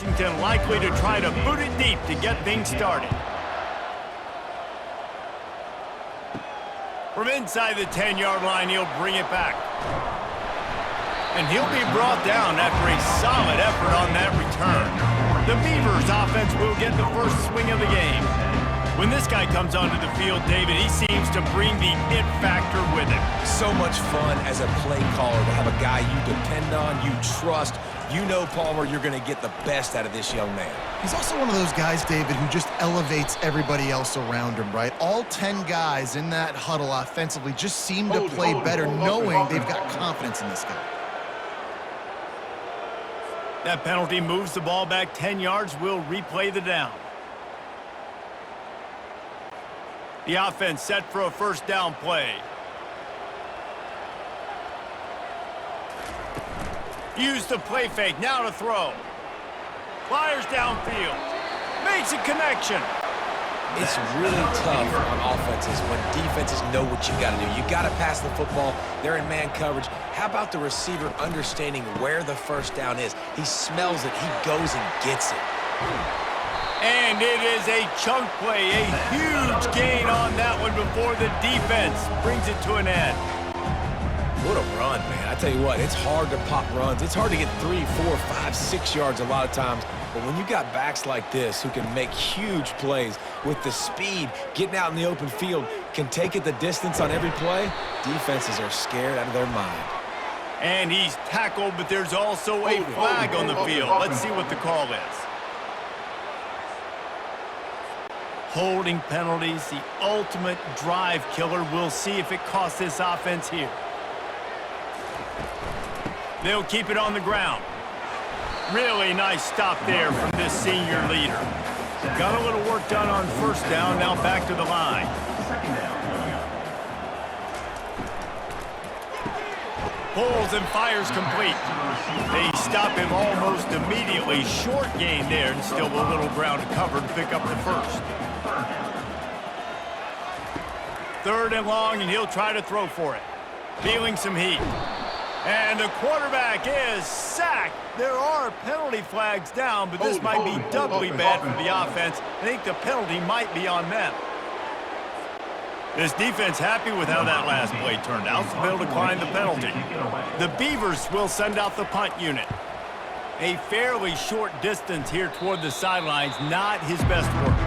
Washington likely to try to boot it deep to get things started. From inside the 10-yard line, he'll bring it back. And he'll be brought down after a solid effort on that return. The Beavers offense will get the first swing of the game. When this guy comes onto the field, David, he seems to bring the it factor with him. So much fun as a play caller to have a guy you depend on, you trust. You know, Palmer, you're going to get the best out of this young man. He's also one of those guys, David, who just elevates everybody else around him, right? All 10 guys in that huddle offensively just seem to play better knowing they've got confidence in this guy. That penalty moves the ball back 10 yards. We'll replay the down. The offense set for a first down play. Use the play fake, now to throw. Fires downfield. Makes a connection. It's really tough on offenses when defenses know what you got to do. You got to pass the football. They're in man coverage. How about the receiver understanding where the first down is? He smells it. He goes and gets it. And it is a chunk play, a huge gain on that one before the defense brings it to an end. What a run, man. I tell you what, it's hard to pop runs. It's hard to get 3, 4, 5, 6 yards a lot of times. But when you got backs like this who can make huge plays with the speed, getting out in the open field, can take it the distance on every play, defenses are scared out of their mind. And he's tackled, but there's also a flag on the field. Let's see what the call is. Holding penalties, the ultimate drive killer. We'll see if it costs this offense here. They'll keep it on the ground. Really nice stop there from this senior leader. Got a little work done on first down, now back to the line. Pulls and fires complete. They stop him almost immediately. Short gain there, and still a little ground to cover to pick up the first. Third and long, and he'll try to throw for it. Feeling some heat. And the quarterback is sacked. There are penalty flags down, but this might be doubly bad for the offense. I think the penalty might be on them. This defense happy with how that last play turned out, so they'll decline the penalty. The Beavers will send out the punt unit. A fairly short distance here toward the sidelines, not his best work.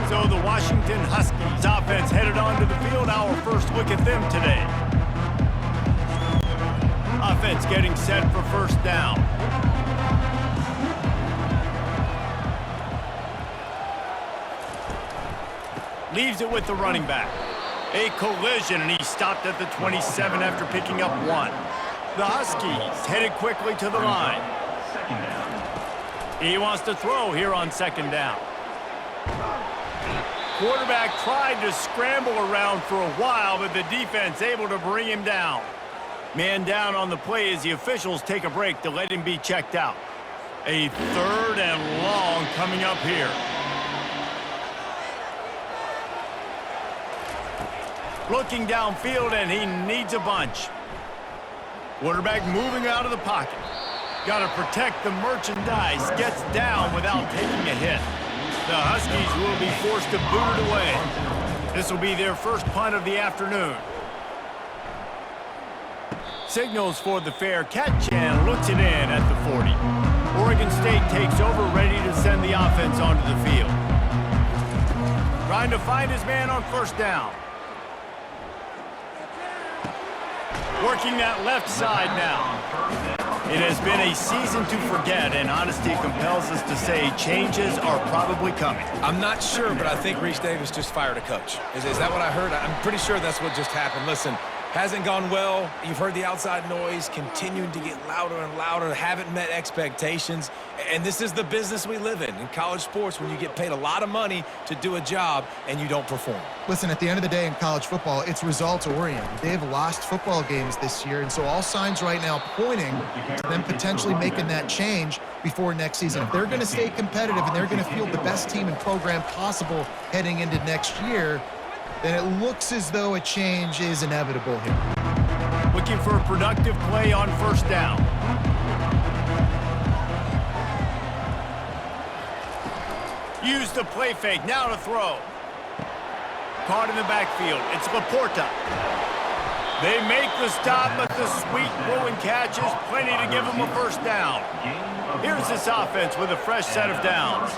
So the Washington Huskies offense headed onto the field. Our first look at them today. Offense getting set for first down. Leaves it with the running back. A collision, and he stopped at the 27 after picking up 1. The Huskies headed quickly to the line. He wants to throw here on second down. Quarterback tried to scramble around for a while, but the defense able to bring him down. Man down on the play as the officials take a break to let him be checked out. A third and long coming up here. Looking downfield, and he needs a bunch. Quarterback moving out of the pocket. Got to protect the merchandise. Gets down without taking a hit. The Huskies will be forced to boot it away. This will be their first punt of the afternoon. Signals for the fair catch and looks it in at the 40. Oregon State takes over, ready to send the offense onto the field. Trying to find his man on first down. Working that left side now. It has been a season to forget, and honesty compels us to say changes are probably coming. I'm not sure, but I think Reese Davis just fired a coach. Is that what I heard? I'm pretty sure that's what just happened. Listen, hasn't gone well. You've heard the outside noise continuing to get louder and louder. Haven't met expectations. And this is the business we live in college sports, when you get paid a lot of money to do a job and you don't perform. Listen, at the end of the day in college football, it's results-oriented. They have lost football games this year, and so all signs right now pointing to them potentially making that change before next season. If they're going to stay competitive and they're going to field the best team and program possible heading into next year, then it looks as though a change is inevitable here. Looking for a productive play on first down. Use the play fake, now to throw. Caught in the backfield, it's Laporta. They make the stop, but the sweet throwing catch is plenty to give them a first down. Here's this offense with a fresh set of downs.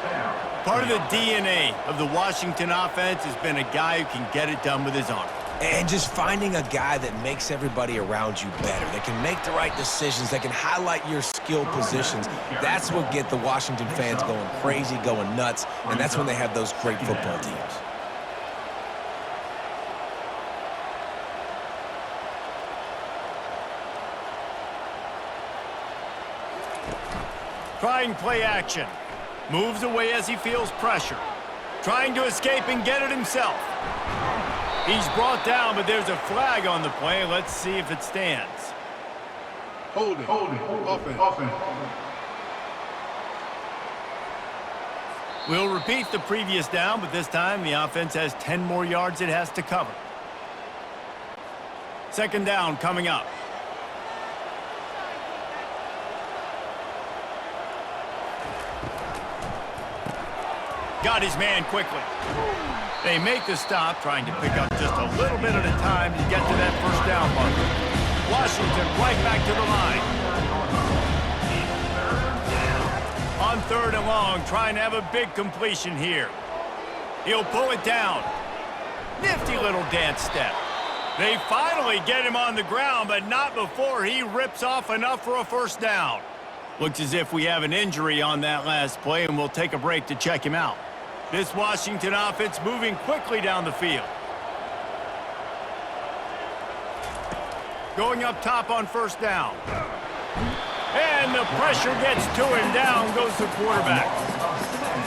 Part of the DNA of the Washington offense has been a guy who can get it done with his arm. And just finding a guy that makes everybody around you better, that can make the right decisions, that can highlight your skill positions. That's what get the Washington fans going crazy, going nuts, and that's when they have those great football teams. Trying play action. Moves away as he feels pressure. Trying to escape and get it himself. He's brought down, but there's a flag on the play. Let's see if it stands. Hold it. Offense. We'll repeat the previous down, but this time the offense has 10 more yards it has to cover. Second down coming up. Got his man quickly. They make the stop, trying to pick up just a little bit at a time to get to that first down marker. Washington right back to the line. On third and long, trying to have a big completion here. He'll pull it down. Nifty little dance step. They finally get him on the ground, but not before he rips off enough for a first down. Looks as if we have an injury on that last play, and we'll take a break to check him out. This Washington offense moving quickly down the field. Going up top on first down. And the pressure gets to him. Down goes the quarterback.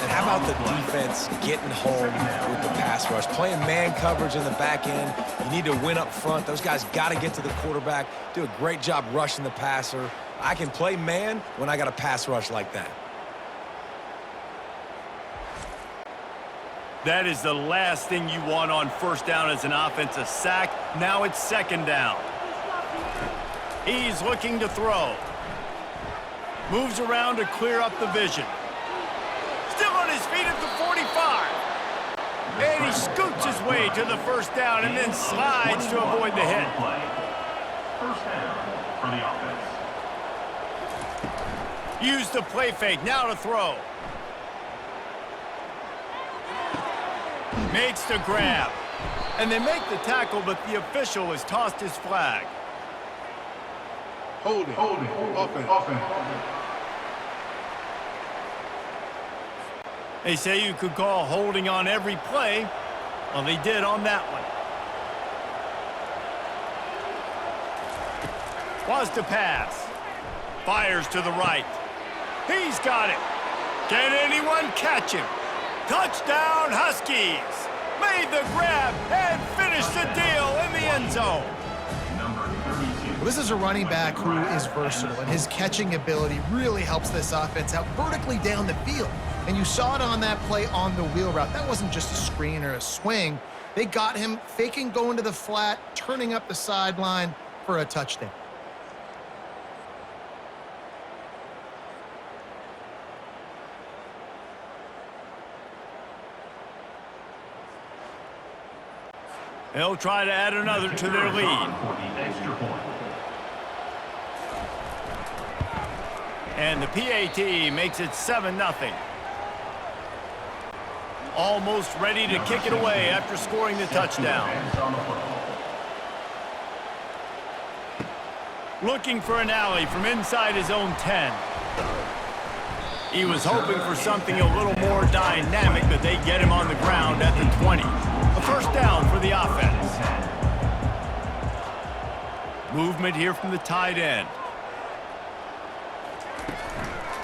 And how about the defense getting home with the pass rush? Playing man coverage in the back end. You need to win up front. Those guys got to get to the quarterback. Do a great job rushing the passer. I can play man when I got a pass rush like that. That is the last thing you want on first down as an offense, a sack. Now it's second down. He's looking to throw. Moves around to clear up the vision. Still on his feet at the 45. And he scoots his way to the first down and then slides to avoid the hit. First down for the offense. Use the play fake, now to throw. Makes the grab. And they make the tackle, but the official has tossed his flag. Hold it. Offense. They say you could call holding on every play. Well, they did on that one. Wants to pass. Fires to the right. He's got it. Can anyone catch him? Touchdown, Huskies! Made the grab and finished the deal in the end zone. This is a running back who is versatile, and his catching ability really helps this offense out vertically down the field. And you saw it on that play on the wheel route. That wasn't just a screen or a swing. They got him faking going to the flat, turning up the sideline for a touchdown. They'll try to add another to their lead. And the PAT makes it 7-0. Almost ready to kick it away after scoring the touchdown. Looking for an alley from inside his own 10. He was hoping for something a little more dynamic, but they get him on the ground at the 20. A first down for the offense. Movement here from the tight end.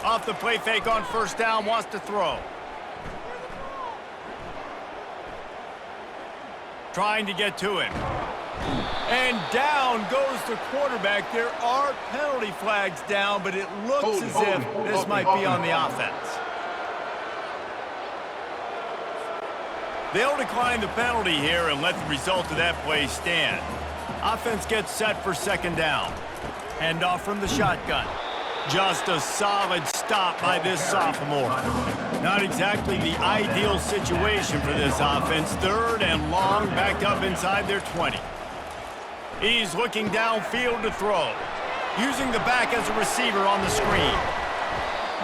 Off the play fake on first down, wants to throw. Trying to get to him. And down goes the quarterback. There are penalty flags down, but it looks as if this might be on the offense. They'll decline the penalty here and let the result of that play stand. Offense gets set for second down. Handoff from the shotgun. Just a solid stop by this sophomore. Not exactly the ideal situation for this offense. 3rd and long, back up inside their 20. He's looking downfield to throw, using the back as a receiver on the screen.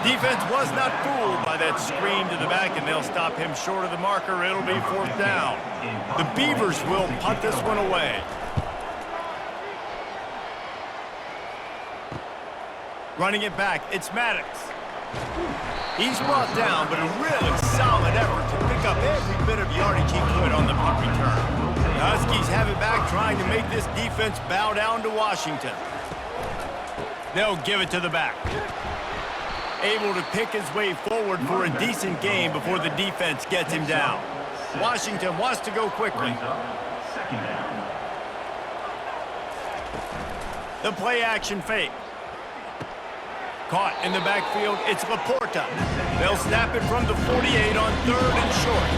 Defense was not fooled by that screen to the back, and they'll stop him short of the marker. It'll be 4th down. The Beavers will punt this one away. Running it back, it's Maddox. He's brought down, but a really solid effort to pick up every bit of yardage he could on the punt return. The Huskies have it back, trying to make this defense bow down to Washington. They'll give it to the back. Able to pick his way forward for a decent game before the defense gets him down. Washington wants to go quickly. The play action fake. Caught in the backfield, it's Laporta. They'll snap it from the 48 on 3rd and short.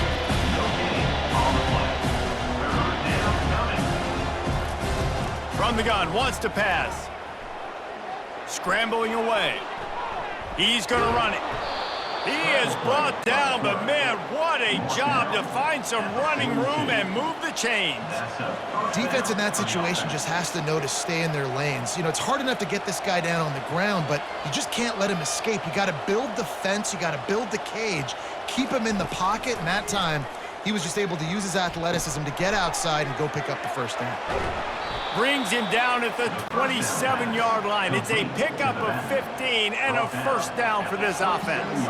From the gun, wants to pass. Scrambling away. He's going to run it. He is brought down, but man, what a job to find some running room and move the chains. Defense in that situation just has to know to stay in their lanes. You know, it's hard enough to get this guy down on the ground, but you just can't let him escape. You got to build the fence. You got to build the cage, keep him in the pocket, and that time he was just able to use his athleticism to get outside and go pick up the 1st down. Brings him down at the 27-yard line. It's a pickup of 15 and a 1st down for this offense.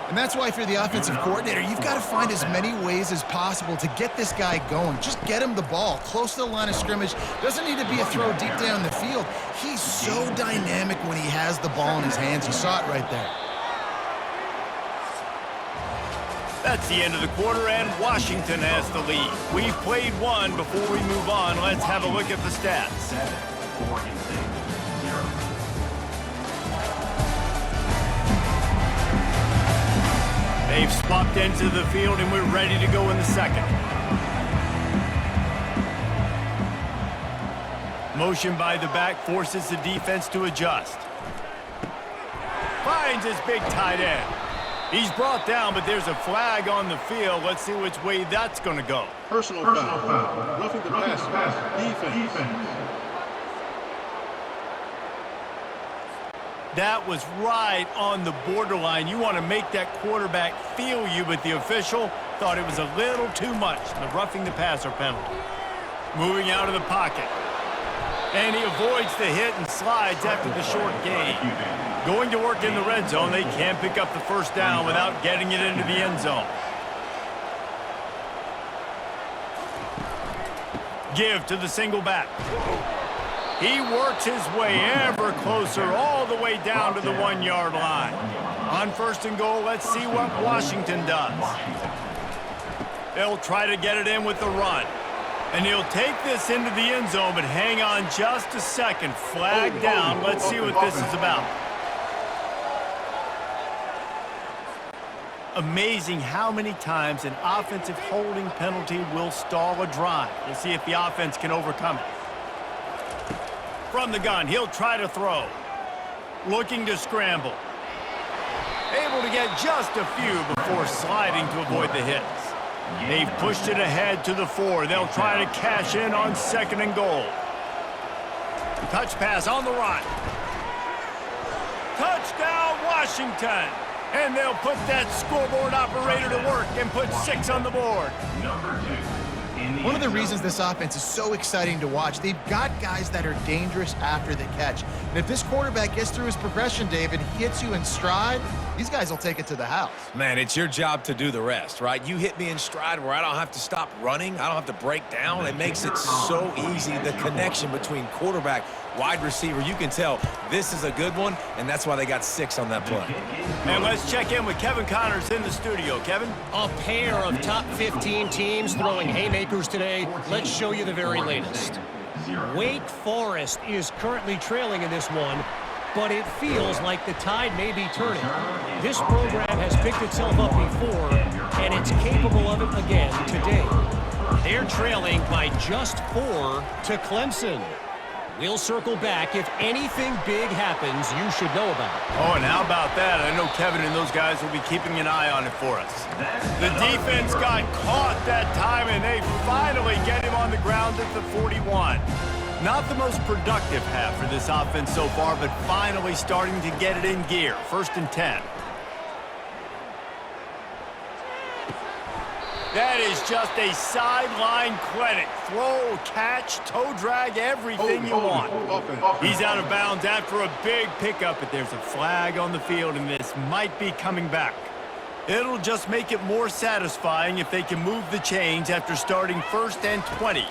And that's why if you're the offensive coordinator, you've got to find as many ways as possible to get this guy going. Just get him the ball close to the line of scrimmage. Doesn't need to be a throw deep down the field. He's so dynamic when he has the ball in his hands. You saw it right there. That's the end of the quarter, and Washington has the lead. We've played one. Before we move on, let's have a look at the stats. They've swapped into the field, and we're ready to go in the 2nd. Motion by the back forces the defense to adjust. Finds his big tight end. He's brought down, but there's a flag on the field. Let's see which way that's going to go. Personal foul. Roughing the pass. Defense. That was right on the borderline. You want to make that quarterback feel you, but the official thought it was a little too much. The roughing the passer penalty. Moving out of the pocket. And he avoids the hit and slides after the short gain. Going to work in the red zone. They can't pick up the 1st down without getting it into the end zone. Give to the single back. He works his way ever closer all the way down to the 1-yard line. On 1st and goal, let's see what Washington does. They'll try to get it in with the run. And he'll take this into the end zone, but hang on just a second. Flag down. Let's see what this is about. Amazing how many times an offensive holding penalty will stall a drive. We'll see if the offense can overcome it. From the gun, he'll try to throw. Looking to scramble. Able to get just a few before sliding to avoid the hits. They've pushed it ahead to the 4. They'll try to cash in on 2nd and goal. Touch pass on the run. Touchdown, Washington! And they'll put that scoreboard operator to work and put 6 on the board. One of the reasons this offense is so exciting to watch, they've got guys that are dangerous after the catch. And if this quarterback gets through his progression, David, he hits you in stride, these guys will take it to the house. Man, it's your job to do the rest, right? You hit me in stride where I don't have to stop running. I don't have to break down. It makes it so easy. The connection between quarterback, wide receiver, you can tell this is a good one, and that's why they got 6 on that play. And let's check in with Kevin Connors in the studio. Kevin? A pair of top 15 teams throwing haymakers today. Let's show you the very latest. Wake Forest is currently trailing in this one, but it feels like the tide may be turning. This program has picked itself up before, and it's capable of it again today. They're trailing by just 4 to Clemson. We'll circle back if anything big happens you should know about. Oh, and how about that? I know Kevin and those guys will be keeping an eye on it for us. The defense got caught that time, and they finally get him on the ground at the 41. Not the most productive half for this offense so far, but finally starting to get it in gear. 1st and 10. That is just a sideline clinic. Throw, catch, toe drag, everything you want. He's out of bounds after a big pickup, but there's a flag on the field, and this might be coming back. It'll just make it more satisfying if they can move the chains after starting 1st and 20.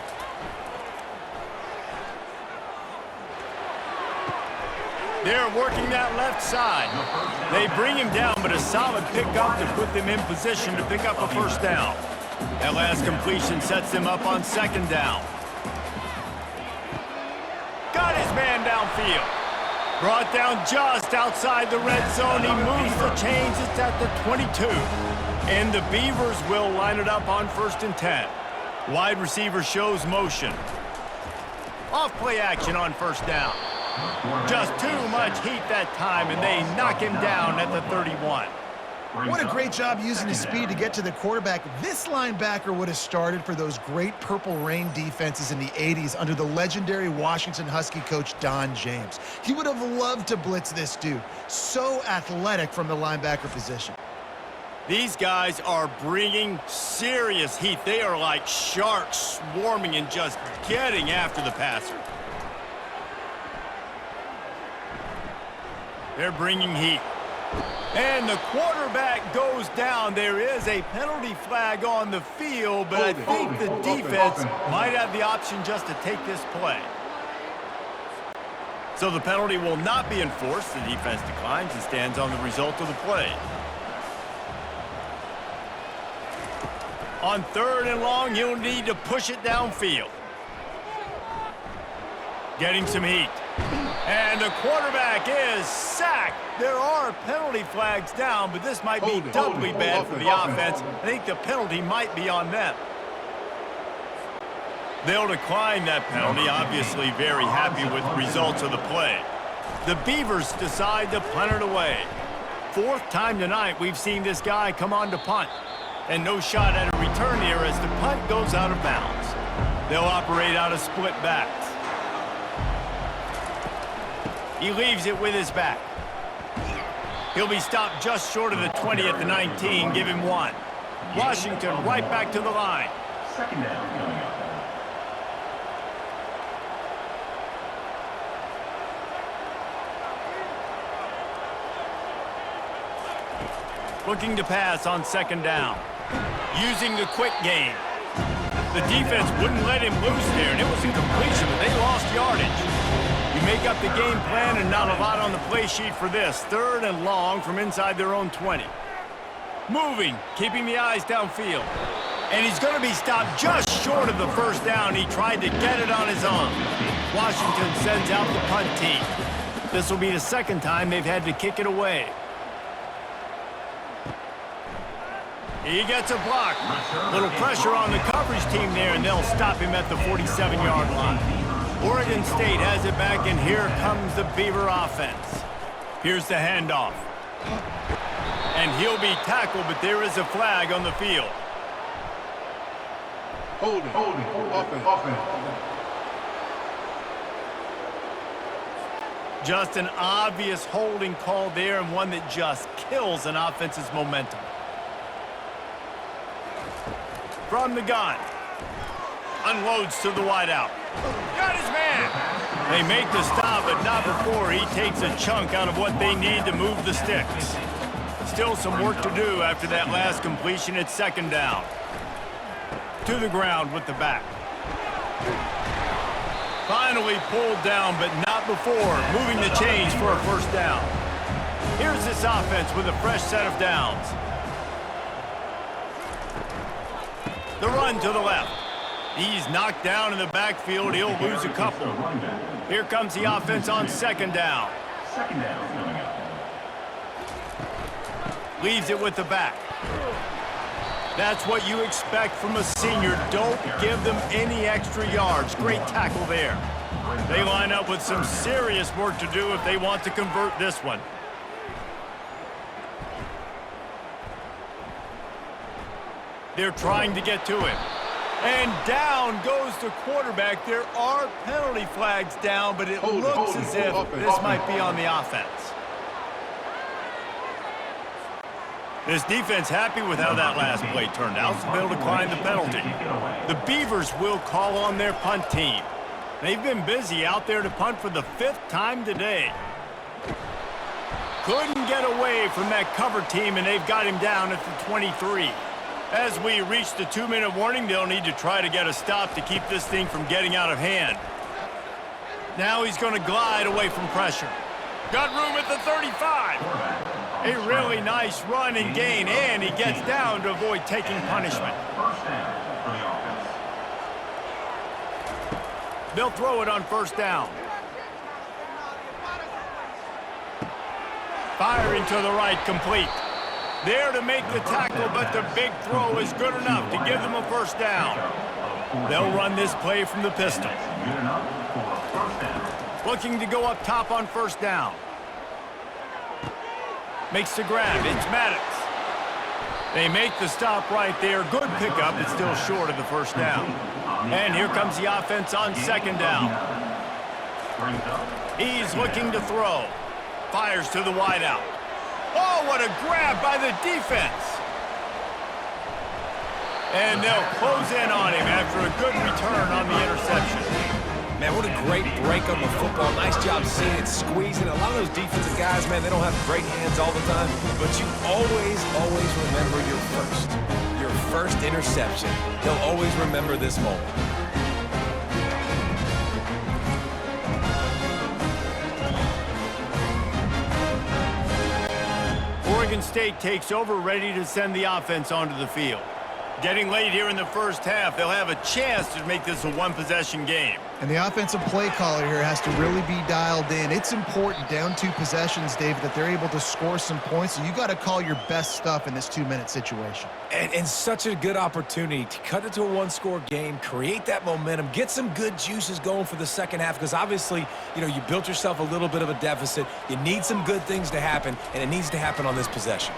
They're working that left side. They bring him down, but a solid pickup to put them in position to pick up a 1st down. That last completion sets them up on 2nd down. Got his man downfield. Brought down just outside the red zone. He moves the chains. It's at the 22. And the Beavers will line it up on 1st and 10. Wide receiver shows motion. Off play action on 1st down. Just too much heat that time, and they knock him down at the 31. What a great job using his speed to get to the quarterback. This linebacker would have started for those great Purple Rain defenses in the 80s under the legendary Washington Husky coach Don James. He would have loved to blitz this dude. So athletic from the linebacker position. These guys are bringing serious heat. They are like sharks swarming and just getting after the passer. They're bringing heat. And the quarterback goes down. There is a penalty flag on the field, but I think the defense might have the option just to take this play. So the penalty will not be enforced. The defense declines and stands on the result of the play. On 3rd and long, he'll need to push it downfield. Getting some heat. And the quarterback is sacked. There are penalty flags down, but this might be doubly bad for the offense. I think the penalty might be on them. They'll decline that penalty, obviously very happy with the results of the play. The Beavers decide to punt it away. 4th time tonight we've seen this guy come on to punt. And no shot at a return here as the punt goes out of bounds. They'll operate out of split backs. He leaves it with his back. He'll be stopped just short of the 20 at the 19. Give him 1. Washington right back to the line. 2nd down coming up. Looking to pass on 2nd down. Using the quick game. The defense wouldn't let him loose there, and it was a completion, but they lost yardage. You make up the game plan and not a lot on the play sheet for this. 3rd and long from inside their own 20. Moving, keeping the eyes downfield. And he's going to be stopped just short of the 1st down. He tried to get it on his own. Washington sends out the punt team. This will be the 2nd time they've had to kick it away. He gets a block. Little pressure on the coverage team there, and they'll stop him at the 47-yard line. Oregon State has it back, and here comes the Beaver offense. Here's the handoff. And he'll be tackled, but there is a flag on the field. Holding. Offense. Just an obvious holding call there, and one that just kills an offense's momentum. From the gun. Unloads to the wideout. Got his man. They make the stop, but not before he takes a chunk out of what they need to move the sticks. Still some work to do after that last completion at 2nd down. To the ground with the back. Finally pulled down, but not before moving the chains for a 1st down. Here's this offense with a fresh set of downs. The run to the left. He's knocked down in the backfield. He'll lose a couple. Here comes the offense on 2nd down. 2nd down coming up. Leaves it with the back. That's what you expect from a senior. Don't give them any extra yards. Great tackle there. They line up with some serious work to do if they want to convert this one. They're trying to get to him. And down goes the quarterback. There are penalty flags down, but it looks as if this might be on the offense. This defense happy with how that last play turned out, so they'll decline the penalty. The Beavers will call on their punt team. They've been busy out there to punt for the 5th time today. Couldn't get away from that cover team, and they've got him down at the 23. As we reach the 2-minute warning, they'll need to try to get a stop to keep this thing from getting out of hand. Now he's going to glide away from pressure. Got room at the 35. A really nice run and gain, and he gets down to avoid taking punishment. They'll throw it on 1st down. Firing to the right, complete. There to make the tackle, but the big throw is good enough to give them a 1st down. They'll run this play from the pistol. Looking to go up top on 1st down. Makes the grab. It's Maddox. They make the stop right there. Good pickup. It's still short of the 1st down. And here comes the offense on 2nd down. He's looking to throw. Fires to the wideout. Oh, what a grab by the defense. And they'll close in on him after a good return on the interception. Man, what a great break on the football. Nice job seeing it, squeezing. A lot of those defensive guys, man, they don't have great hands all the time, but you always remember your first interception. They'll always remember this moment. Oregon State takes over, ready to send the offense onto the field. Getting late here in the 1st half, they'll have a chance to make this a 1-possession game. And the offensive play caller here has to really be dialed in. It's important, down 2 possessions, David, that they're able to score some points. So you got to call your best stuff in this 2-minute situation. And such a good opportunity to cut it to a 1-score game, create that momentum, get some good juices going for the 2nd half, because obviously, you know, you built yourself a little bit of a deficit. You need some good things to happen, and it needs to happen on this possession.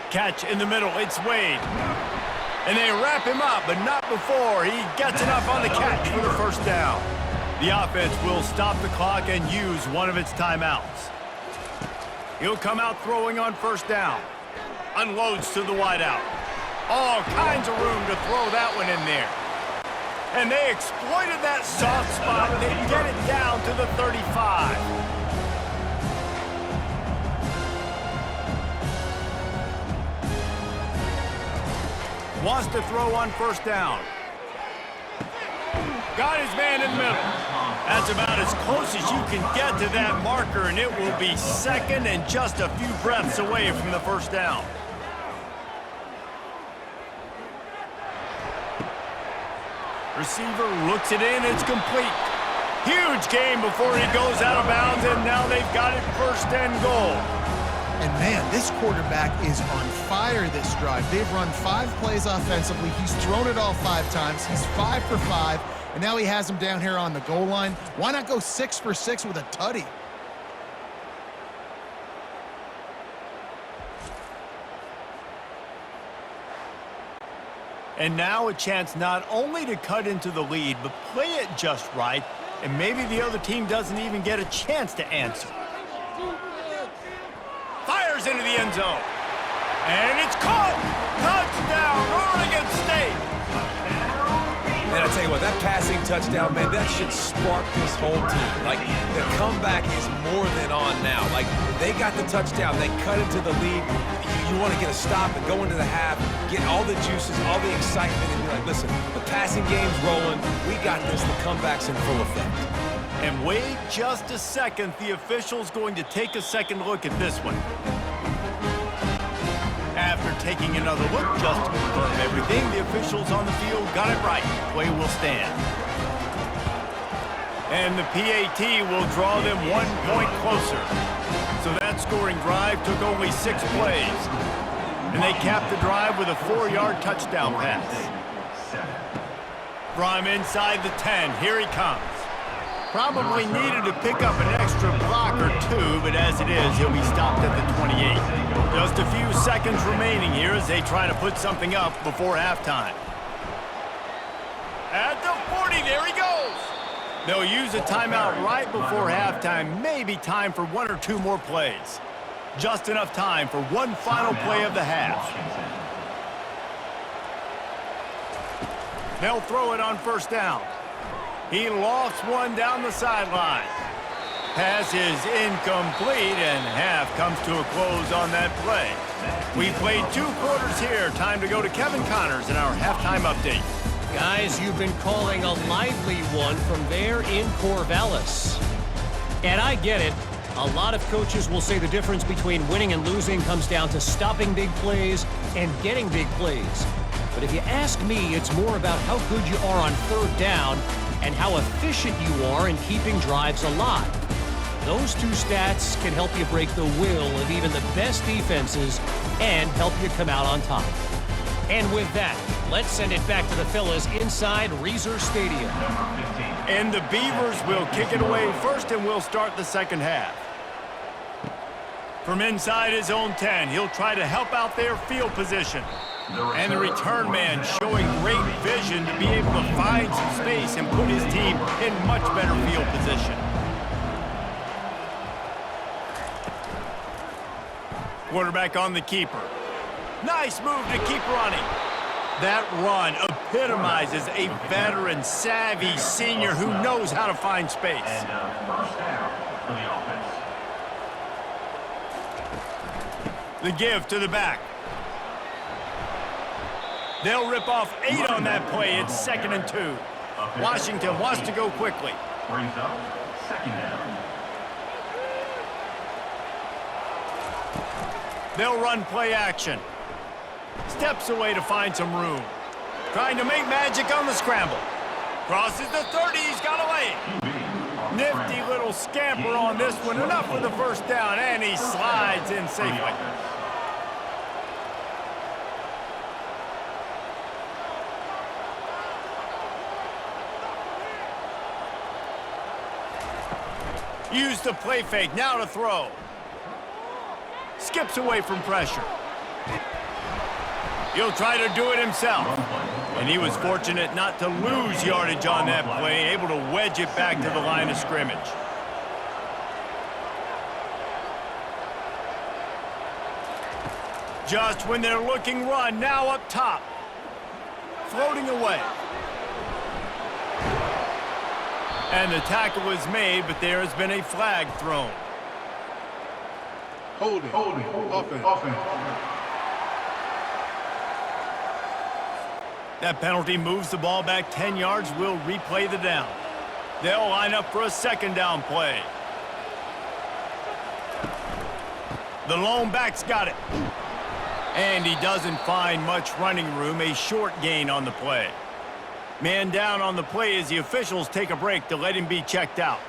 Catch in the middle, it's Wade. And they wrap him up, but not before he gets enough on the catch for the 1st down. The offense will stop the clock and use one of its timeouts. He'll come out throwing on 1st down. Unloads to the wideout. All kinds of room to throw that one in there. And they exploited that soft spot. They get it down to the 35. Wants to throw on 1st down. Got his man in the middle. That's about as close as you can get to that marker, and it will be 2nd and just a few breaths away from the 1st down. Receiver looks it in, it's complete. Huge game before he goes out of bounds, and now they've got it 1st and goal. And man, this quarterback is on fire this drive. They've run 5 plays offensively. He's thrown it all 5 times. He's 5 for 5, and now he has him down here on the goal line. Why not go 6 for 6 with a tutty? And now a chance not only to cut into the lead, but play it just right, and maybe the other team doesn't even get a chance to answer. Fires into the end zone. And it's caught! Touchdown, Oregon State! And I tell you what, that passing touchdown, man, that should spark this whole team. Like, the comeback is more than on now. Like, they got the touchdown. They cut into the lead. You want to get a stop and go into the half, get all the juices, all the excitement, and be like, listen, the passing game's rolling. We got this. The comeback's in full effect. And wait just a second. The official's going to take a second look at this one. After taking another look just to confirm everything, the officials on the field got it right. Play will stand. And the PAT will draw them 1 point closer. So that scoring drive took only 6 plays. And they capped the drive with a 4-yard touchdown pass. From inside the 10, here he comes. Probably needed to pick up an extra block or two, but as it is, he'll be stopped at the 28. Just a few seconds remaining here as they try to put something up before halftime. At the 40, there he goes. They'll use a timeout right before halftime, maybe time for one or two more plays. Just enough time for one final play of the half. They'll throw it on first down. He lofts one down the sideline. Pass is incomplete, and half comes to a close on that play. We played 2 quarters here. Time to go to Kevin Connors in our halftime update. Guys, you've been calling a lively one from there in Corvallis. And I get it. A lot of coaches will say the difference between winning and losing comes down to stopping big plays and getting big plays. But if you ask me, it's more about how good you are on third down and how efficient you are in keeping drives alive. Those 2 stats can help you break the will of even the best defenses and help you come out on top. And with that, let's send it back to the fellas inside Reser Stadium. And the Beavers will kick it away first, and we'll start the second half. From inside his own 10, he'll try to help out their field position. And the return man showing great vision to be able to find some space and put his team in much better field position. Quarterback on the keeper. Nice move to keep running. That run epitomizes a veteran, savvy senior who knows how to find space. And first down for the offense. The give to the back. They'll rip off 8 on that play. It's 2nd and 2. Washington wants to go quickly. Brings up 2nd down. They'll run play action. Steps away to find some room. Trying to make magic on the scramble. Crosses the 30. He's got away. Nifty little scamper on this one. Enough for the first down, and he slides in safely. Use the play fake, now to throw. Skips away from pressure. He'll try to do it himself. And he was fortunate not to lose yardage on that play, able to wedge it back to the line of scrimmage. Just when they're looking run, now up top. Floating away. And the tackle is made, but there has been a flag thrown. Holding. Offense. That penalty moves the ball back 10 yards. We'll replay the down. They'll line up for a 2nd down play. The lone back's got it. And he doesn't find much running room. A short gain on the play. Man down on the play as the officials take a break to let him be checked out.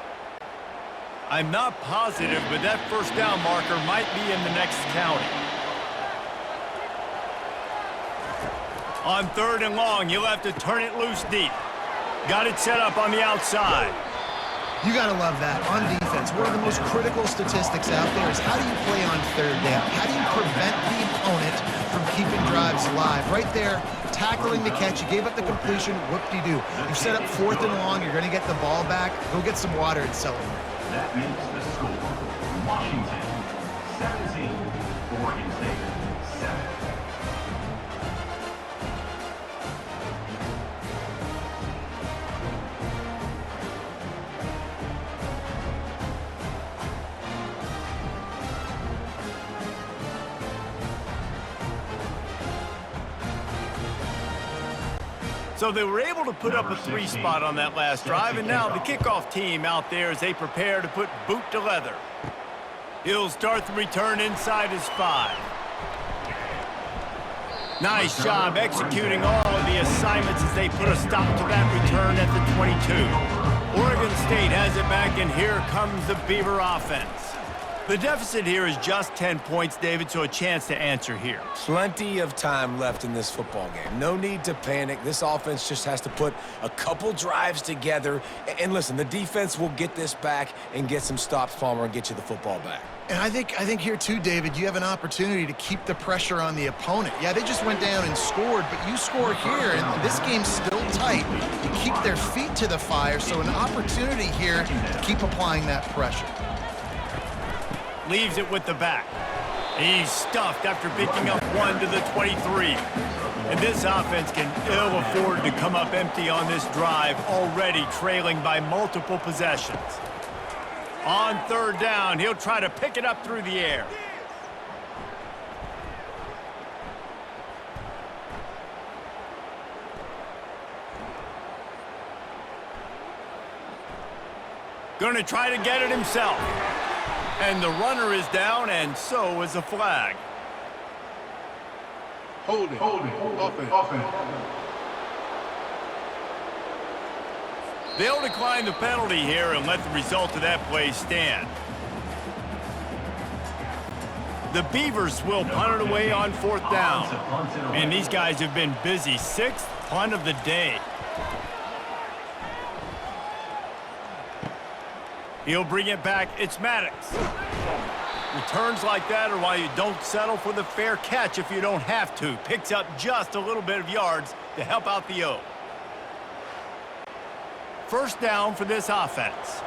I'm not positive, but that first down marker might be in the next county. On 3rd and long, you'll have to turn it loose deep. Got it set up on the outside. You got to love that. On defense, one of the most critical statistics out there is how do you play on 3rd down? How do you prevent the opponent from keeping drives alive? Right there, tackling the catch. You gave up the completion. Whoop-de-doo. You set up 4th and long. You're going to get the ball back. Go get some water and celebrate. That makes the score Washington 17, Oregon State 7. So they were able to put up a 3 spot on that last drive, and now the kickoff team out there as they prepare to put boot to leather. He'll start the return inside his 5. Nice job executing all of the assignments as they put a stop to that return at the 22. Oregon State has it back, and here comes the Beaver offense. The deficit here is just 10 points, David, so a chance to answer here. Plenty of time left in this football game. No need to panic. This offense just has to put a couple drives together. And listen, the defense will get this back and get some stops, Palmer, and get you the football back. And I think here too, David, you have an opportunity to keep the pressure on the opponent. Yeah, they just went down and scored, but you score here, and this game's still tight. You keep their feet to the fire, so an opportunity here to keep applying that pressure. Leaves it with the back. He's stuffed after picking up 1 to the 23. And this offense can ill afford to come up empty on this drive, already trailing by multiple possessions. On third down, he'll try to pick it up through the air. Gonna try to get it himself. And the runner is down, and so is a flag. Holding. Offense. They'll decline the penalty here and let the result of that play stand. The Beavers will punt it away on fourth down. And these guys have been busy. 6th punt of the day. He'll bring it back. It's Maddox. Returns like that are why you don't settle for the fair catch if you don't have to. Picks up just a little bit of yards to help out the O. First down for this offense.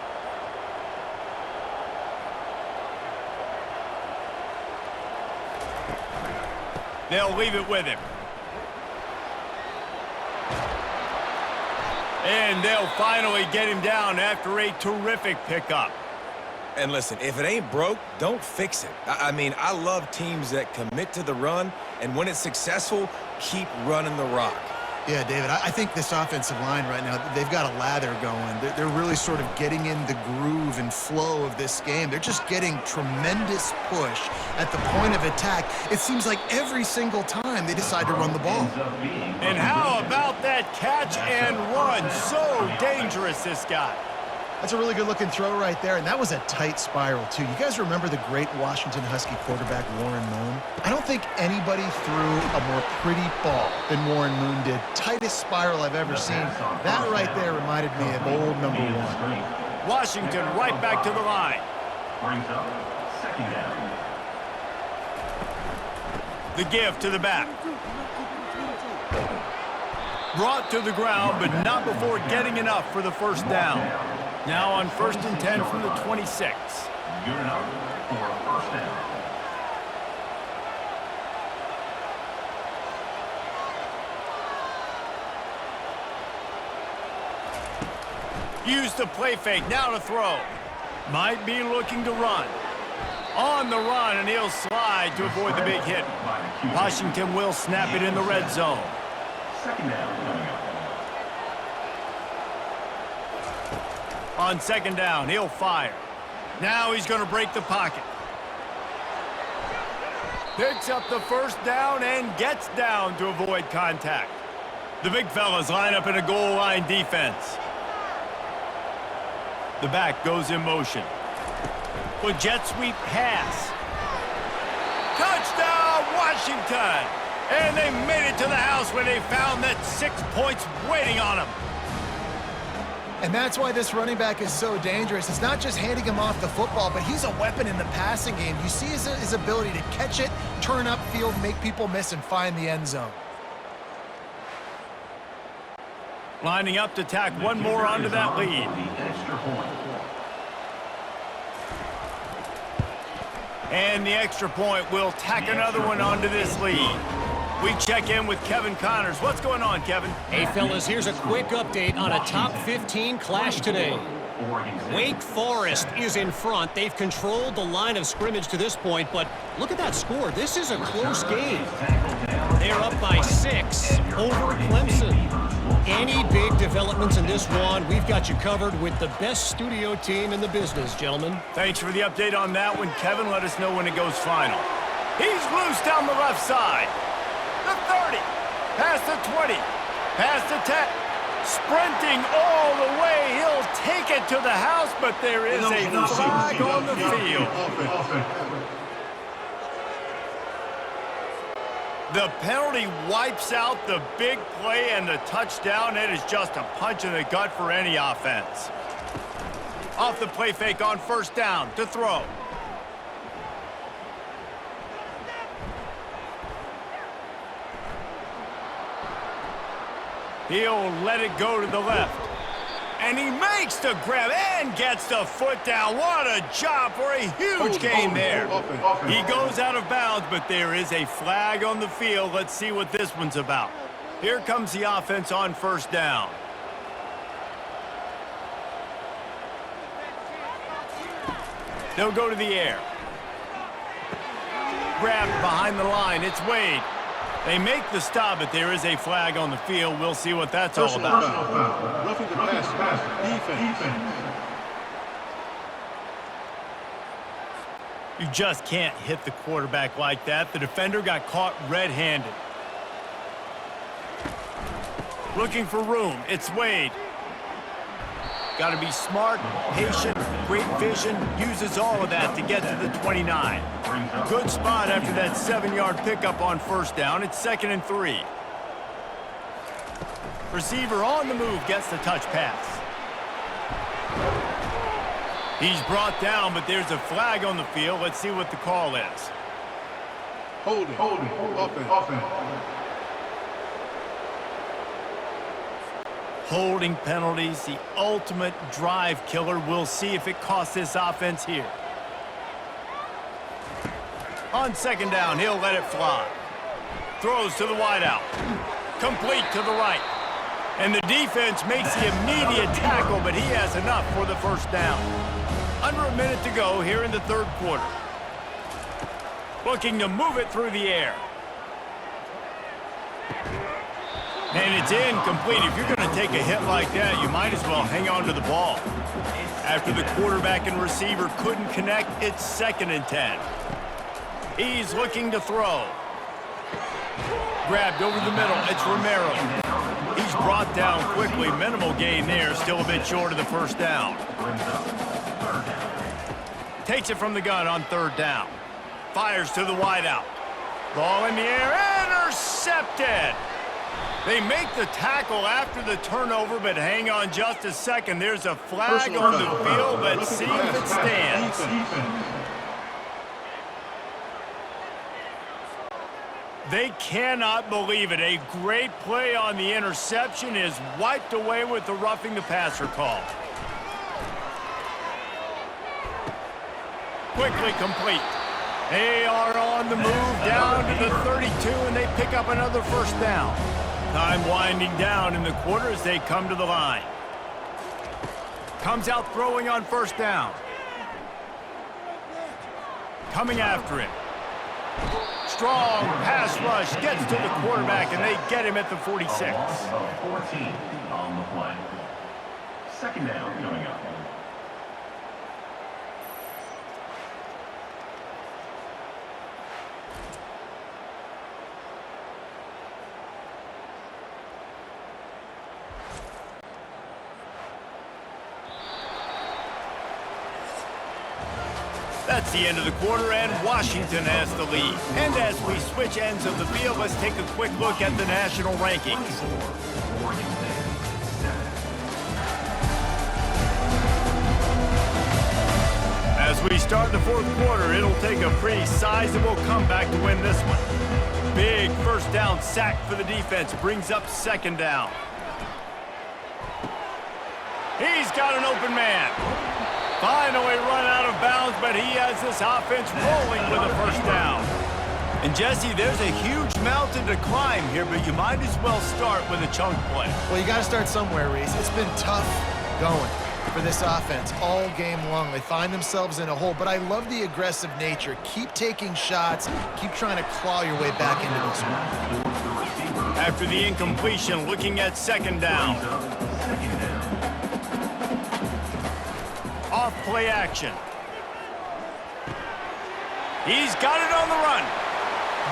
They'll leave it with him. And they'll finally get him down after a terrific pickup. And listen, if it ain't broke, don't fix it. I mean, I love teams that commit to the run, and when it's successful, keep running the rock. Yeah, David, I think this offensive line right now, they've got a lather going. They're really sort of getting in the groove and flow of this game. They're just getting tremendous push at the point of attack. It seems like every single time they decide to run the ball. And how about that catch and run? So dangerous, this guy. That's a really good-looking throw right there, and that was a tight spiral, too. You guys remember the great Washington Husky quarterback Warren Moon? I don't think anybody threw a more pretty ball than Warren Moon did. Tightest spiral I've ever seen. That right there reminded me of old number 1. Washington right back to the line. Brings up second down. The give to the back. Brought to the ground, but not before getting enough for the first down. Now on 1st and 10 from the 26. Good enough for a first down. Use the play fake, now to throw. Might be looking to run. On the run, and he'll slide to avoid the big hit. Washington will snap it in the red zone. Second down coming up. On second down, he'll fire. Now he's going to break the pocket. Picks up the first down and gets down to avoid contact. The big fellas line up in a goal line defense. The back goes in motion. With jet sweep pass. Touchdown, Washington! And they made it to the house where they found that 6 points waiting on them. And that's why this running back is so dangerous. It's not just handing him off the football, but he's a weapon in the passing game. You see his ability to catch it, turn upfield, make people miss, and find the end zone. Lining up to tack one more onto that lead. The extra point. And the extra point will tack another one onto this lead. We check in with Kevin Connors. What's going on, Kevin? Hey, fellas, here's a quick update on a top 15 clash today. Wake Forest is in front. They've controlled the line of scrimmage to this point, but look at that score. This is a close game. They're up by 6 over Clemson. Any big developments in this one, we've got you covered with the best studio team in the business, gentlemen. Thanks for the update on that one, Kevin. Let us know when it goes final. He's loose down the left side. The 30, past the 20, past the 10, Sprinting all the way, he'll take it to the house, but there is a flag on the field. The penalty wipes out the big play and the touchdown. It is just a punch in the gut for any offense. Off the play fake on first down to throw. He'll let it go to the left. And he makes the grab and gets the foot down. What a job for a huge gain there. He goes out of bounds, but there is a flag on the field. Let's see what this one's about. Here comes the offense on first down. They'll go to the air. Grabbed behind the line. It's Wade. They make the stop, but there is a flag on the field. We'll see what that's all about. Roughing the pass. Defense. You just can't hit the quarterback like that. The defender got caught red-handed. Looking for room. It's Wade. Got to be smart, patient, great vision. Uses all of that to get to the 29. Good spot after that 7-yard pickup on first down. It's 2nd and 3. Receiver on the move gets the touch pass. He's brought down, but there's a flag on the field. Let's see what the call is. Holding. Offense. Holding penalties, the ultimate drive killer. We'll see if it costs this offense here. On second down, he'll let it fly. Throws to the wideout. Complete to the right. And the defense makes the immediate tackle, but he has enough for the first down. Under a minute to go here in the third quarter. Looking to move it through the air. And it's incomplete. If you're going to take a hit like that, you might as well hang on to the ball. After the quarterback and receiver couldn't connect, it's 2nd and 10. He's looking to throw. Grabbed over the middle. It's Romero. He's brought down quickly. Minimal gain there. Still a bit short of the first down. Takes it from the gun on third down. Fires to the wideout. Ball in the air. Intercepted. They make the tackle after the turnover, but hang on just a second. There's a flag on the field. Let's see if it stands. They cannot believe it. A great play on the interception is wiped away with the roughing the passer call. Quickly complete. They are on the move down to the 32, and they pick up another first down. Time winding down in the quarter as they come to the line. Comes out throwing on first down. Coming after him. Strong pass rush gets to the quarterback, and they get him at the 46. 14 on the play. Second down coming up. That's the end of the quarter, and Washington has the lead. And as we switch ends of the field, let's take a quick look at the national rankings. As we start the fourth quarter, it'll take a pretty sizable comeback to win this one. Big first down sack for the defense brings up second down. He's got an open man. Finally run out of bounds, but he has this offense rolling with a first down. And Jesse, there's a huge mountain to climb here, but you might as well start with a chunk play. Well, you got to start somewhere, Reese. It's been tough going for this offense all game long. They find themselves in a hole, but I love the aggressive nature. Keep taking shots. Keep trying to claw your way back into this one. After the incompletion, looking at second down. Off play action. He's got it on the run.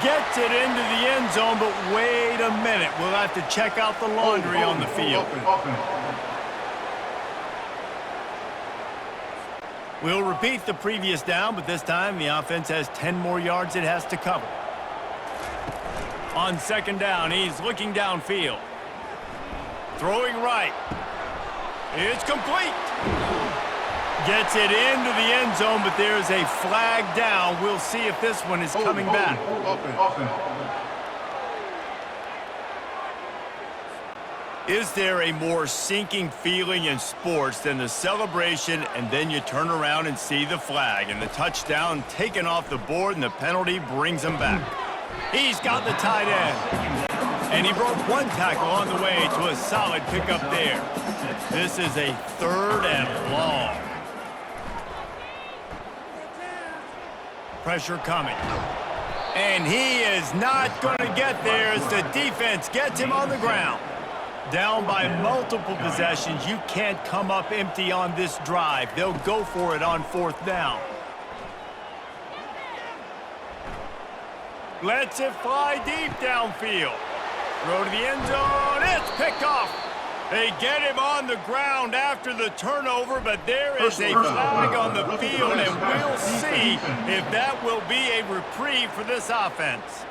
Gets it into the end zone, but wait a minute. We'll have to check out the laundry on the field. We'll repeat the previous down, but this time the offense has 10 more yards it has to cover. On second down, he's looking downfield. Throwing right. It's complete. Gets it into the end zone, but there's a flag down. We'll see if this one is coming back. Is there a more sinking feeling in sports than the celebration and then you turn around and see the flag and the touchdown taken off the board and the penalty brings him back? He's got the tight end. And he broke one tackle on the way to a solid pickup there. This is a 3rd and long. Pressure coming. And he is not going to get there as the defense gets him on the ground. Down by multiple possessions, you can't come up empty on this drive. They'll go for it on 4th down. Lets it fly deep downfield. Throw to the end zone. It's picked off. They get him on the ground after the turnover, but there is a flag on the field, and we'll see if that will be a reprieve for this offense.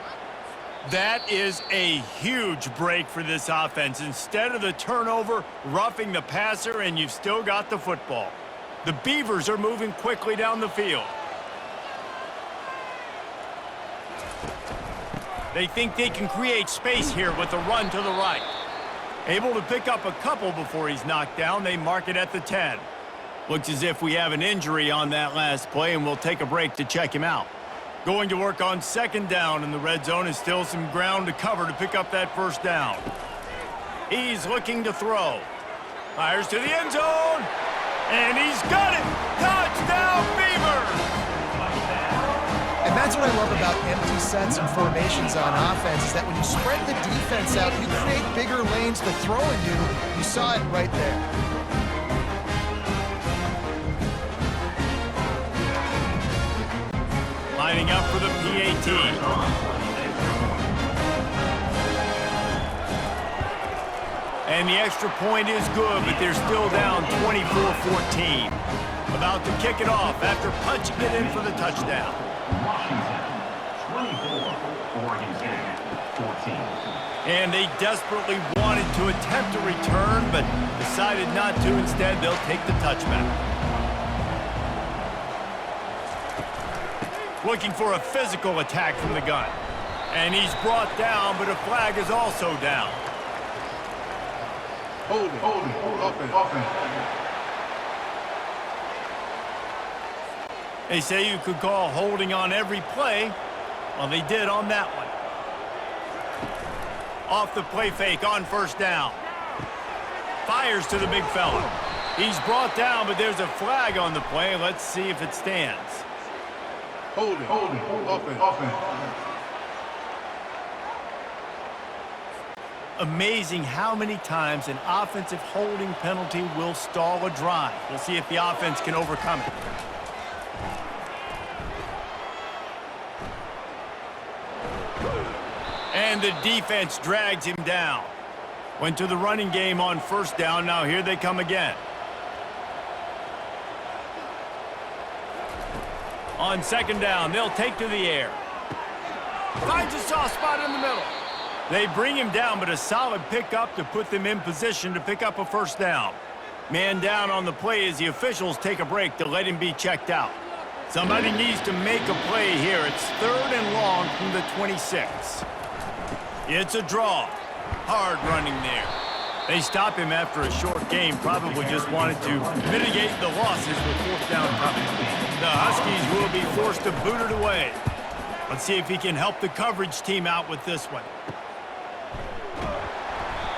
That is a huge break for this offense. Instead of the turnover, roughing the passer, and you've still got the football. The Beavers are moving quickly down the field. They think they can create space here with a run to the right. Able to pick up a couple before he's knocked down. They mark it at the 10. Looks as if we have an injury on that last play, and we'll take a break to check him out. Going to work on second down, and the red zone is still some ground to cover to pick up that 1st down. He's looking to throw. Fires to the end zone, and he's got it! Touchdown, Beavers! And that's what I love about empty sets and formations on offense is that when you spread the defense out, you create bigger lanes to throw into. You saw it right there. Lining up for the PAT. And the extra point is good, but they're still down 24-14. About to kick it off after punching it in for the touchdown. Washington, 24. Oregon State, 14. And they desperately wanted to attempt a return, but decided not to. Instead, they'll take the touchback. Looking for a physical attack from the gun. And he's brought down, but a flag is also down. Offense. They say you could call holding on every play. Well, they did on that one. Off the play fake on 1st down. Fires to the big fella. He's brought down, but there's a flag on the play. Let's see if it stands. Holding. Offense. Amazing how many times an offensive holding penalty will stall a drive. We'll see if the offense can overcome it. And the defense drags him down. Went to the running game on 1st down. Now here they come again. On 2nd down, they'll take to the air. Finds a soft spot in the middle. They bring him down, but a solid pickup to put them in position to pick up a 1st down. Man down on the play as the officials take a break to let him be checked out. Somebody needs to make a play here. It's 3rd and long from the 26. It's a draw. Hard running there. They stop him after a short game. Probably just wanted to mitigate the losses with 4th down coming. The Huskies will be forced to boot it away. Let's see if he can help the coverage team out with this one.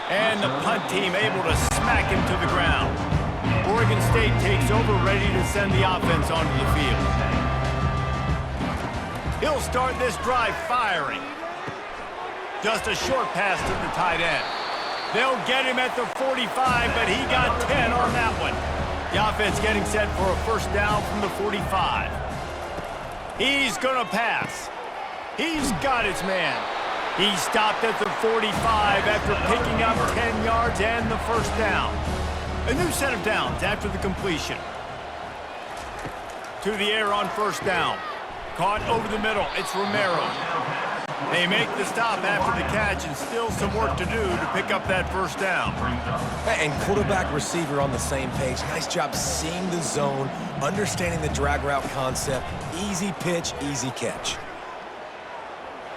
And the punt team able to smack him to the ground. Oregon State takes over, ready to send the offense onto the field. He'll start this drive firing. Just a short pass to the tight end. They'll get him at the 45, but he got 10 on that one. The offense getting set for a 1st down from the 45. He's going to pass. He's got his man. He stopped at the 45 after picking up 10 yards and the first down. A new set of downs after the completion. To the air on first down. Caught over the middle. It's Romero. They make the stop after the catch, and still some work to do to pick up that first down. And quarterback receiver on the same page. Nice job seeing the zone, understanding the drag route concept. Easy pitch, easy catch.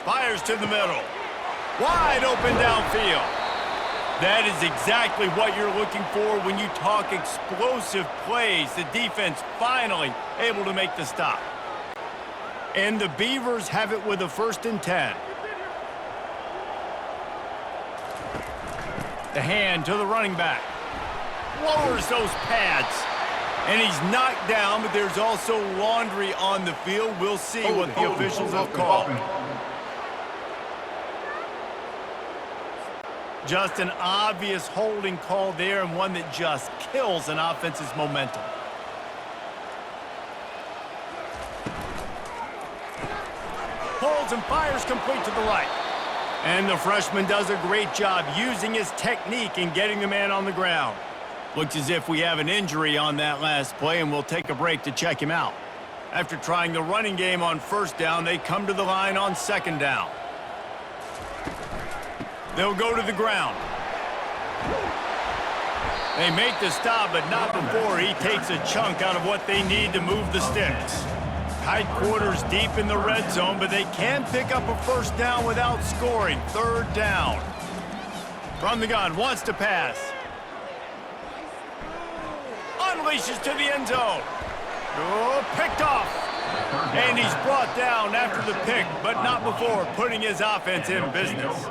Fires to the middle. Wide open downfield. That is exactly what you're looking for when you talk explosive plays. The defense finally able to make the stop. And the Beavers have it with a 1st and 10. The hand to the running back. Lowers those pads. And he's knocked down, but there's also laundry on the field. We'll see what the officials have called. Just an obvious holding call there, and one that just kills an offense's momentum. Pulls and fires complete to the right. And the freshman does a great job using his technique and getting the man on the ground. Looks as if we have an injury on that last play, and we'll take a break to check him out. After trying the running game on first down, they come to the line on second down. They'll go to the ground. They make the stop, but not before he takes a chunk out of what they need to move the sticks. Tight quarters deep in the red zone, but they can pick up a first down without scoring. Third down. From the gun, wants to pass. Unleashes to the end zone. Oh, picked off. And he's brought down after the pick, but not before putting his offense in business.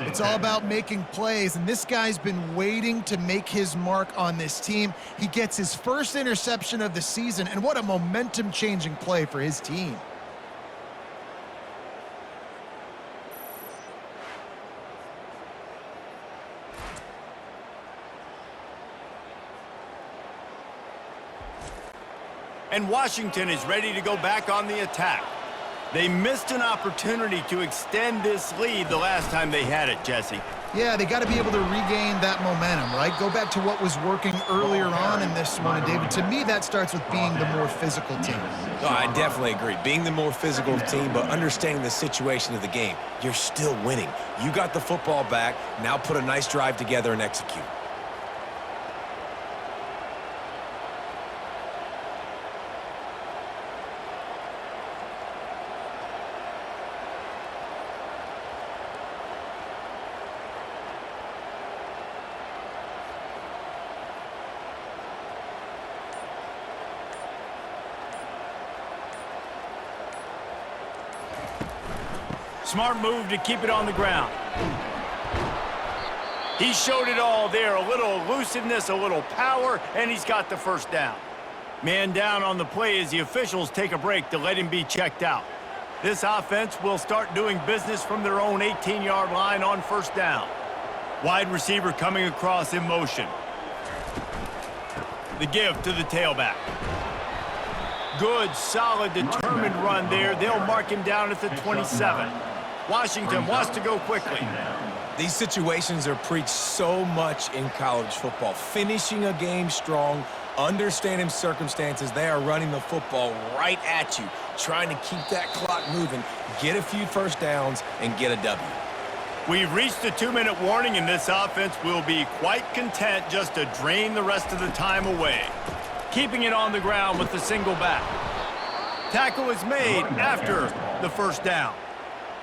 It's all about making plays, and this guy's been waiting to make his mark on this team. He gets his first interception of the season, and what a momentum-changing play for his team. And Washington is ready to go back on the attack. They missed an opportunity to extend this lead the last time they had it, Jesse. Yeah, they got to be able to regain that momentum, right? Go back to what was working earlier on in this one. And, David, to me, that starts with being the more physical team. Oh, I definitely agree. Being the more physical team, but understanding the situation of the game. You're still winning. You got the football back. Now put a nice drive together and execute. Smart move to keep it on the ground. He showed it all there. A little elusiveness, a little power, and he's got the first down. Man down on the play as the officials take a break to let him be checked out. This offense will start doing business from their own 18-yard line on first down. Wide receiver coming across in motion. The give to the tailback. Good, solid, determined run there. They'll mark him down at the 27. Washington wants to go quickly. These situations are preached so much in college football. Finishing a game strong, understanding circumstances. They are running the football right at you, trying to keep that clock moving, get a few first downs, and get a W. We've reached the 2-minute warning, and this offense will be quite content just to drain the rest of the time away. Keeping it on the ground with the single back. Tackle is made after the first down.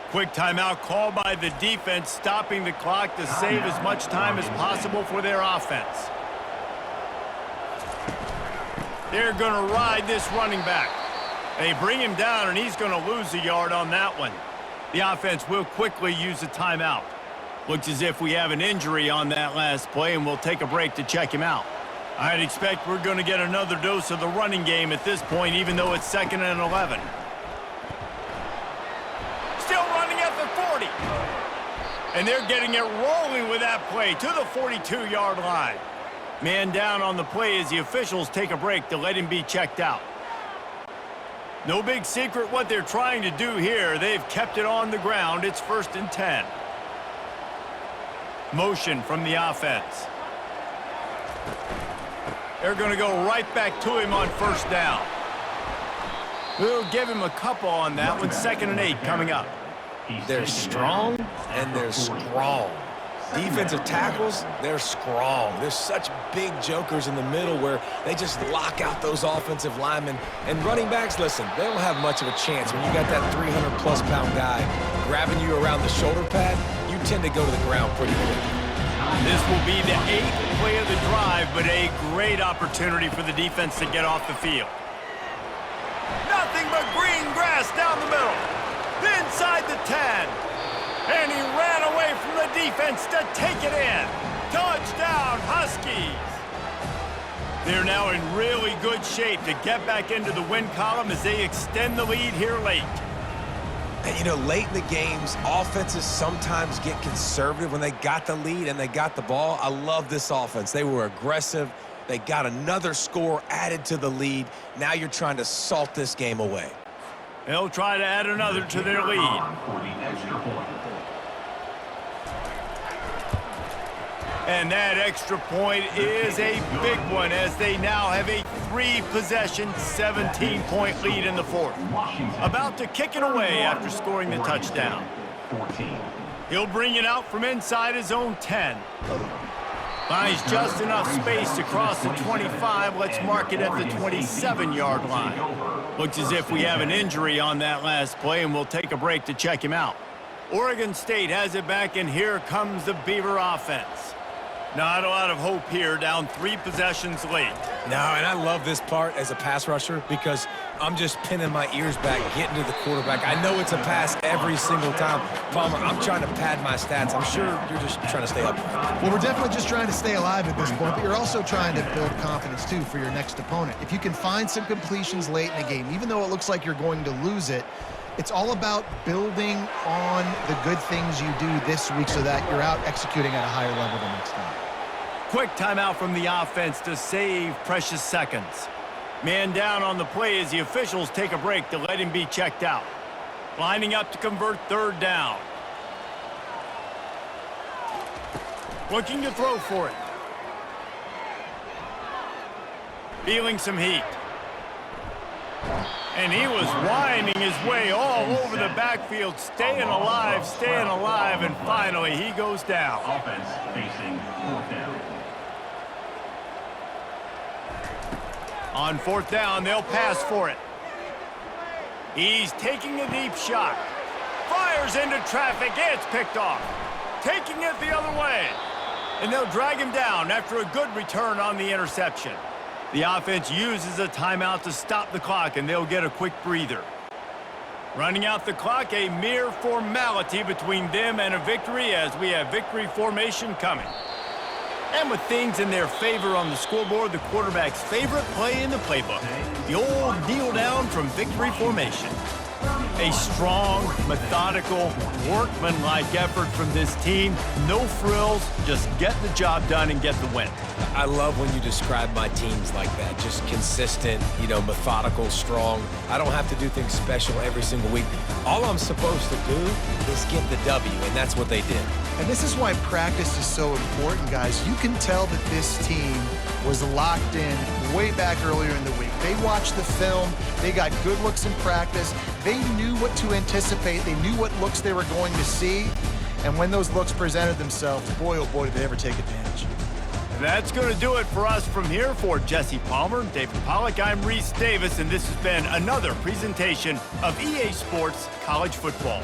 Quick timeout called by the defense, stopping the clock to save as much time as possible for their offense. They're going to ride this running back. They bring him down, and he's going to lose a yard on that one. The offense will quickly use a timeout. Looks as if we have an injury on that last play, and we'll take a break to check him out. I'd expect we're going to get another dose of the running game at this point, even though it's 2nd and 11. Still running at the 40. And they're getting it rolling with that play to the 42-yard line. Man down on the play as the officials take a break to let him be checked out. No big secret what they're trying to do here. They've kept it on the ground. It's 1st and 10. Motion from the offense. They're going to go right back to him on 1st down. We'll give him a couple on that one. 2nd and 8 coming up. They're strong and they're strong. Defensive tackles, they're strong. There's such big jokers in the middle where they just lock out those offensive linemen. And running backs, listen, they don't have much of a chance. When you got that 300-plus pound guy grabbing you around the shoulder pad, you tend to go to the ground pretty quick. This will be the 8th play of the drive, but a great opportunity for the defense to get off the field. Nothing but green grass down the middle. Inside the 10. And he ran away from the defense to take it in. Touchdown, Huskies. They're now in really good shape to get back into the win column as they extend the lead here late. And, you know, late in the games, offenses sometimes get conservative when they got the lead and they got the ball. I love this offense. They were aggressive. They got another score added to the lead. Now you're trying to salt this game away. They'll try to add another to their lead. And that extra point is a big one as they now have a 3-possession, 17-point lead in the 4th. About to kick it away after scoring the touchdown. He'll bring it out from inside his own 10. Finds just enough space to cross the 25. Let's mark it at the 27-yard line. Looks as if we have an injury on that last play, and we'll take a break to check him out. Oregon State has it back, and here comes the Beaver offense. Not a lot of hope here, down 3 possessions late. No, and I love this part as a pass rusher because I'm just pinning my ears back, getting to the quarterback. I know it's a pass every single time. Palmer, I'm trying to pad my stats. I'm sure you're just trying to stay up. Well, we're definitely just trying to stay alive at this point, but you're also trying to build confidence, too, for your next opponent. If you can find some completions late in the game, even though it looks like you're going to lose it, it's all about building on the good things you do this week so that you're out executing at a higher level the next time. Quick timeout from the offense to save precious seconds. Man down on the play as the officials take a break to let him be checked out. Lining up to convert 3rd down. Looking to throw for it. Feeling some heat. And he was winding his way all over the backfield, staying alive, and finally he goes down. Offense facing 4th down. On 4th down, they'll pass for it. He's taking a deep shot. Fires into traffic. It's picked off. Taking it the other way. And they'll drag him down after a good return on the interception. The offense uses a timeout to stop the clock, and they'll get a quick breather. Running out the clock, a mere formality between them and a victory as we have victory formation coming. And with things in their favor on the scoreboard, the quarterback's favorite play in the playbook, the old kneel down from victory formation. A strong, methodical, workmanlike effort from this team. No frills, just get the job done and get the win. I love when you describe my teams like that. Just consistent, you know, methodical, strong. I don't have to do things special every single week. All I'm supposed to do is get the W, and that's what they did. And this is why practice is so important, guys. You can tell that this team was locked in way back earlier in the week. They watched the film. They got good looks in practice. They knew what to anticipate. They knew what looks they were going to see. And when those looks presented themselves, boy, oh boy, did they ever take advantage. That's going to do it for us from here. For Jesse Palmer, David Pollack, I'm Reese Davis, and this has been another presentation of EA Sports College Football.